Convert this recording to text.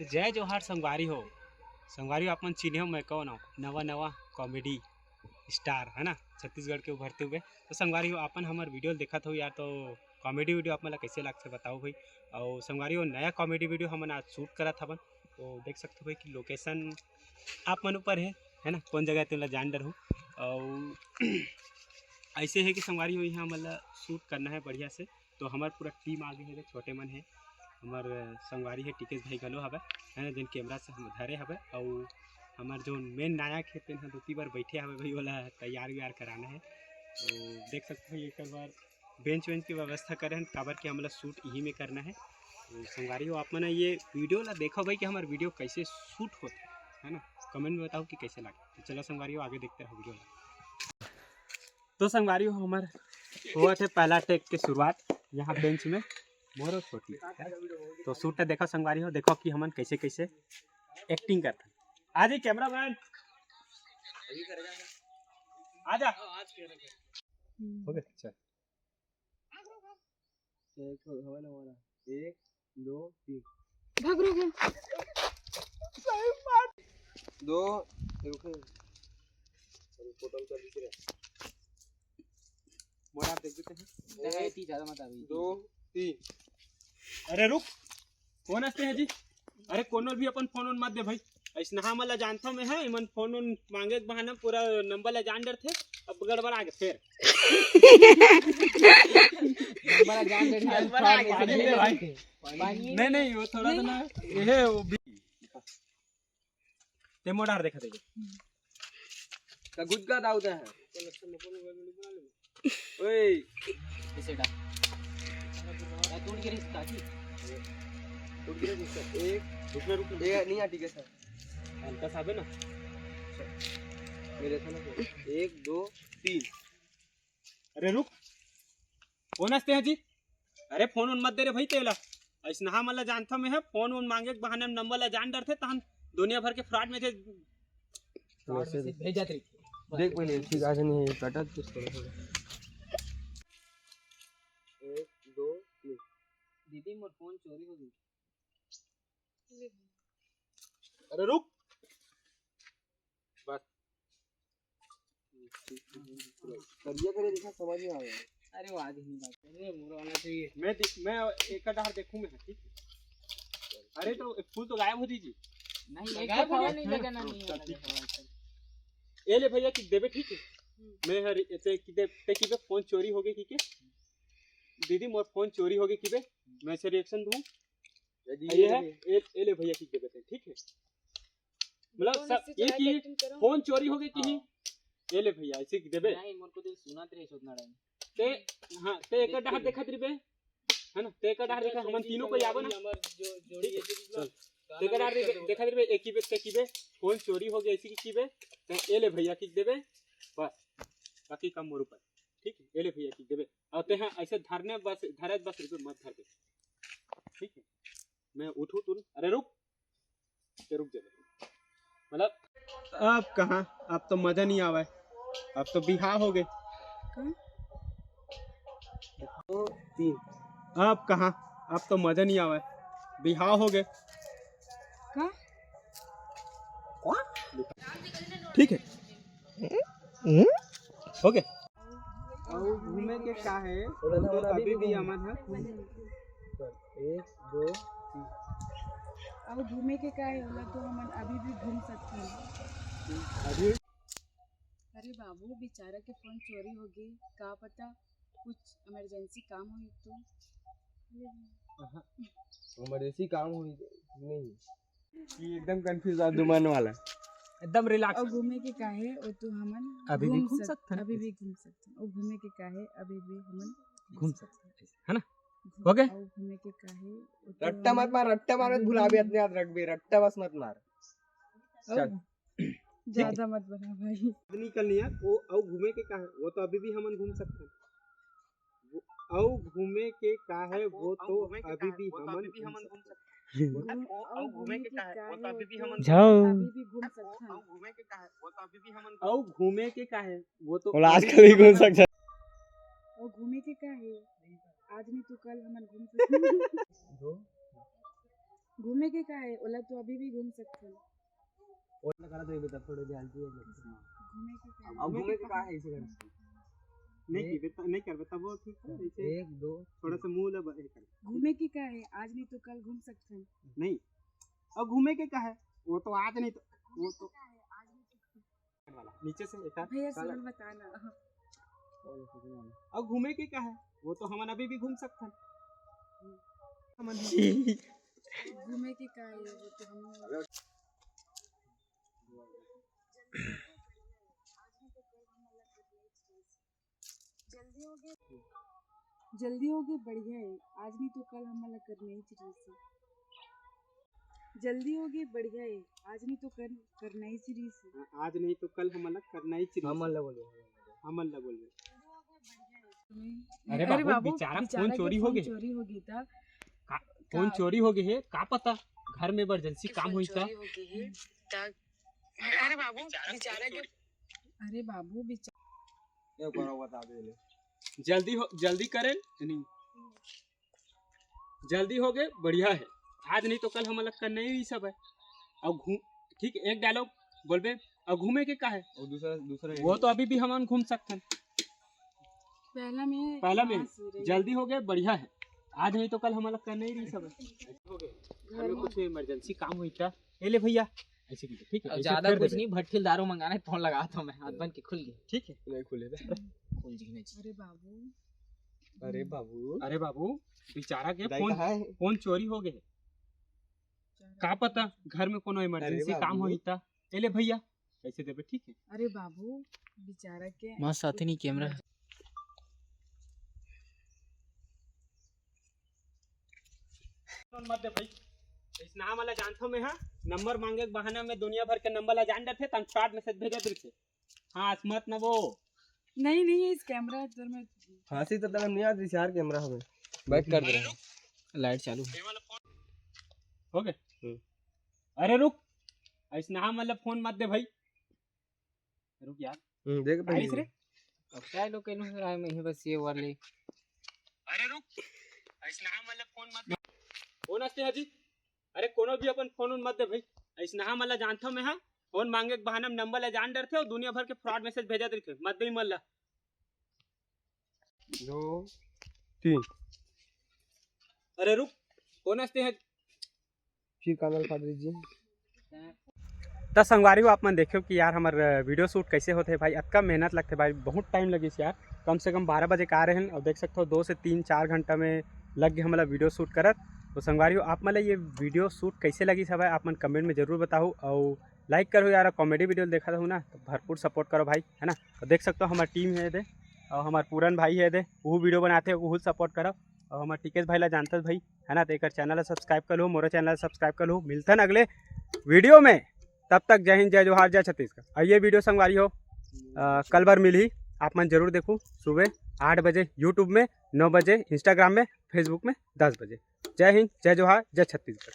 तो जय जोहार संगवारी हो। संगवारी हो अपन चिन्ह मैं कौन हूँ, नवा नवा कॉमेडी स्टार है ना, छत्तीसगढ़ के उभरते हुए। तो संगवारी हो अपन हमारे वीडियो देखा हो यार, तो कॉमेडी वीडियो आप मतलब कैसे लगते बताओ भाई। और संगवारी हो नया कॉमेडी वीडियो हमन आज शूट करा था, तो देख सकते हो भाई कि लोकेशन आप मन ऊपर है ना, कौन जगह तुम जान डर हूँ। और ऐसे है कि संगवारी हो यहाँ मतलब शूट करना है बढ़िया से। तो हमारे पूरा टीम आगे है, छोटे मन है हमार संगवारी है टिकेश भाई गलो हवे है जिन कैमरा से हम धरे हवे। और हमार जो मेन नायक है तेन दूती बार बैठे हवे भाई, वाला तैयार व्यार कराना है। तो देख सकते हो एक बार बेंच वेंच की व्यवस्था करें काबर कि हमला शूट यही में करना है। तो संगवारी हो आप मन ये वीडियो ला देखो भाई कि हमारे वीडियो कैसे शूट होता है ना, कमेंट में बताओ कि कैसे लगे। तो चलो संगवारी हो आगे देखते रहो वीडियो ला। तो संगवारी हो हमारे हुआ थे पहला टेक के शुरुआत यहाँ बेंच में मोर छोटी। तो शूट देखो संगवारी हो, देखो कि हमन कैसे कैसे एक्टिंग करते हैं। आज ही कैमरा मैन आजा हो गया। चल 1 2 3 भाग रहे हैं। 2 रुको टोटल कर दीजिए। मोड़ा देख देते हैं। 1 ज्यादा मत अभी 2 3। अरे रुक, कौन आते हैं जी? अरे कोनो भी अपन फोन मत दे भाई, ऐसा हमला जानता मैं है इमन फोन मांगे के बहाना पूरा नंबर ला जान डर थे। अब गड़बड़ा गए फिर नंबर जान दे भाई। नहीं वो थोड़ा सा ना ये वो भी ते मोडार देखा दे का गुद का दाउदा है। ओए इसे डा टूट गिरी ताकि टूट गया जिसका 1 रुकना ये नहीं आ ठीक है सर हल्का साबे ना मेरे था ना 1 2 3। अरे रुक, कौन आते हैं जी? अरे फोन मत दे रे भाई तेला, ऐसा हमला जानता मैं है फोन मांगे के बहाने नंबर ला जान डर थे तो हम दुनिया भर के फ्रॉड में थे। भेजा तरी देख पहले ठीक आज नहीं है कटा कुछ थोड़ा 1 2 3। दीदी मोर फोन चोरी हो गई। अरे रुक बस करिए करे देखा समझ में आ गया। अरे वो आज ही नहीं बात अरे मोर आना चाहिए। मैं एक डार देखूं मैं, ठीक है। अरे तो फूल तो गायब हो दीजिए। नहीं एक हवा नहीं लगाना नहीं है। ये ले भैया कि देबे, ठीक है। मैं हर ऐसे कि दे ते कि फोन चोरी हो गई कि के दीदी मोर फोन चोरी हो गई कि बे मैं से रिएक्शन दूं। ये है ये ले भैया कि देबे थे, ठीक है। मतलब सब ये कि फोन चोरी हो गई कि ये ले भैया ऐसे कि देबे। नहीं मोर को दिल सुना रे सोचना रहे ते हां ते एक डार देखत रे बे है ना, ते एक डार देखा हमन तीनों को आवे ना हमार जो जोड़ी है चल ते एक डार देखा रे बे एक ही बे ते की बे फोन चोरी हो गई ऐसी की बे ये ले भैया की देबे बस, बाकी काम मोर ऊपर, ठीक है। ये ले भैया की देबे और ते हां ऐसे धरने बस धरे बस रुक मत धर दे, ठीक है। मैं उठूं तुरंत, अरे रुक ते रुक जा मतलब अब कहां, अब तो मजा नहीं आवा, अब तो बिहार हो गए 2 3। अब कहां, अब तो मजा नहीं आवा, बिहार हो गए ठीक है हो गए। और घूमे के का है तो अभी भी अमन है 1 2 3। अब घूमे के का है होला तो हम अभी भी घूम सकते हैं। अभी अरे बाबू बेचारा के फोन चोरी हो गई, का पता कुछ इमरजेंसी काम हुई तो। इमरजेंसी काम हुई नहीं ये एकदम कंफ्यूज आदुमान वाला एकदम रिलैक्स। और घूमे के का है वो तो हमन अभी भी घूम सकते हैं, अभी भी घूम सकते हैं। और घूमे के का है अभी भी हमन घूम सकते हैं है ना, हो गए। और घूमे के का है वो तो रट्टा मत मार, रट्टा मार मत भुला भी अपने याद रख बे, रट्टा बस मत मार। चल ज्यादा मत बना भाई। निकलनी है वो और घूमे के का है वो तो अभी भी हमन घूम सकते हैं। और घूमे के का है वो तो अभी भी हमन घूम सकते हैं। और घूमे के का है वो तो अभी भी हमन जाओ अभी भी घूम सकते हैं। और घूमे के का है वो तो अभी भी हमन और घूमे के का है वो तो आजकल ही घूम सकता है। और घूमे के का है आज नहीं तो कल हमन घूम सकते हैं। घूमे के का है ओला तो अभी भी घूम सकते हैं। और लगा तो ये बता थोड़े ध्यान से घूमे के का है? अब घूमे के कहाँ है इसे कर नहीं कर बेटा वो ठीक है ऐसे एक दो थोड़ा सा मुंह लब ये कर घूमे के का है आज नहीं तो कल घूम सकते हैं। नहीं अब घूमे के क्या है वो तो आज नहीं तो वो तो वाला नीचे से एक भैया सरल बताना। अब घूमे के क्या है वो तो हम अभी भी घूम सकते हैं घूमे के का है वो तो हम जल्दी हो गए बढ़िया है आज नहीं तो कल हम अलग करने ही चाहिए से। जल्दी हो गए बढ़िया है आज नहीं तो कल करना ही चाहिए से। आज नहीं तो कल हम अलग करना ही चाहिए हम अलग बोले हम अलग बोल रहे अरे बाबू, बाबू बेचारा बेचारा फोन के चोरी हो फोन गए। चोरी हो गई था। फोन चोरी हो गई है का पता घर में इमरजेंसी काम हुई था अरे बाबू बेचारा के अरे बाबू बेचारा ये करो बता दे जल्दी करें नहीं जल्दी हो गए बढ़िया है आज नहीं तो कल हम अलग करना ही सब है। अब ठीक एक डायलॉग बोलबे अब घूमे के का है और दूसरा वो तो अभी भी हम घूम सकते हैं पहला में जल्दी हो गए बढ़िया है आज नहीं तो कल हम अलग करना ही नहीं सब है। हो गए घर में कुछ इमरजेंसी काम हुई था ले भैया ऐसे कीजिए ठीक है ज्यादा कुछ नहीं भट्टिल दारू मंगाना है फोन लगा था मैं हाथ बन के खुल गया ठीक है नहीं खुले खुल जी नहीं अरे बाबू अरे बाबू बेचारा के दाई कहाँ है? फोन चोरी हो गए का पता घर में कोनो इमरजेंसी काम बाबू। हुई था ले भैया ऐसे देबे ठीक है अरे बाबू बेचारा के मस्त आते नहीं कैमरा मत दे भाई इस नाम वाला जानथो में हां नंबर मांगे के बहाना में दुनिया भर के नंबर ला जान देते तन फ्रॉड मैसेज भेज देते हां मत न वो नहीं इस कैमरा तो में फांसी तो तक नहीं आती यार कैमरा हमें बैक कर दे रहे हैं लाइट चालू हो गए अरे रुक इस नाम वाला फोन मत दे भाई रुक यार देख भाई रे अब क्या लोग कहने से आए मैं ही बस ये वाले अरे रुक इस नाम वाला फोन मत दे फोन आते हाजी अरे कोनो भी अपन फोन मत दे भाई इस नाम वाला जानथो में हां फोन मांगे के बहाना में नंबर ला जान डरते और दुनिया भर के फ्रॉड मैसेज भेजा देते मत दे मल्ला 2 3 अरे रुक कौन हंसते हैं फिर कानल काट दीजिए तो संगवारी आप मन देखो कि यार हमारे वीडियो शूट कैसे होते हैं भाई अतका मेहनत लगते भाई बहुत टाइम लगी यार कम से कम 12 बजे का आ रहे हैं और देख सकते हो 2 से 3-4 घंटा में लग गए हमारा वीडियो शूट करत तो संगवारी आप मतलब ये वीडियो शूट कैसे लगी सब है आप मन कमेंट में जरूर बताओ और लाइक करो यार कॉमेडी वीडियो देखा था ना तो भरपूर सपोर्ट करो भाई है ना तो देख सकते हो हमारी टीम है दे और हमारे पूरन भाई है दे वो वीडियो बनाते हैं वो सपोर्ट करो और हमारे टिकेश भाई ला जानते भाई है ना तो एक चैनल सब्सक्राइब कर लो मोरा चैनल सब्सक्राइब कर लो मिलते हैं अगले वीडियो में तब तक जय हिंद जय जोहार जय छत्तीसगढ़ और ये वीडियो संगवारी हो कल बार मिली आप मन जरूर देखो सुबह 8 बजे यूट्यूब में 9 बजे इंस्टाग्राम में फेसबुक में 10 बजे जय हिंद जय जोहार जय छत्तीसगढ़।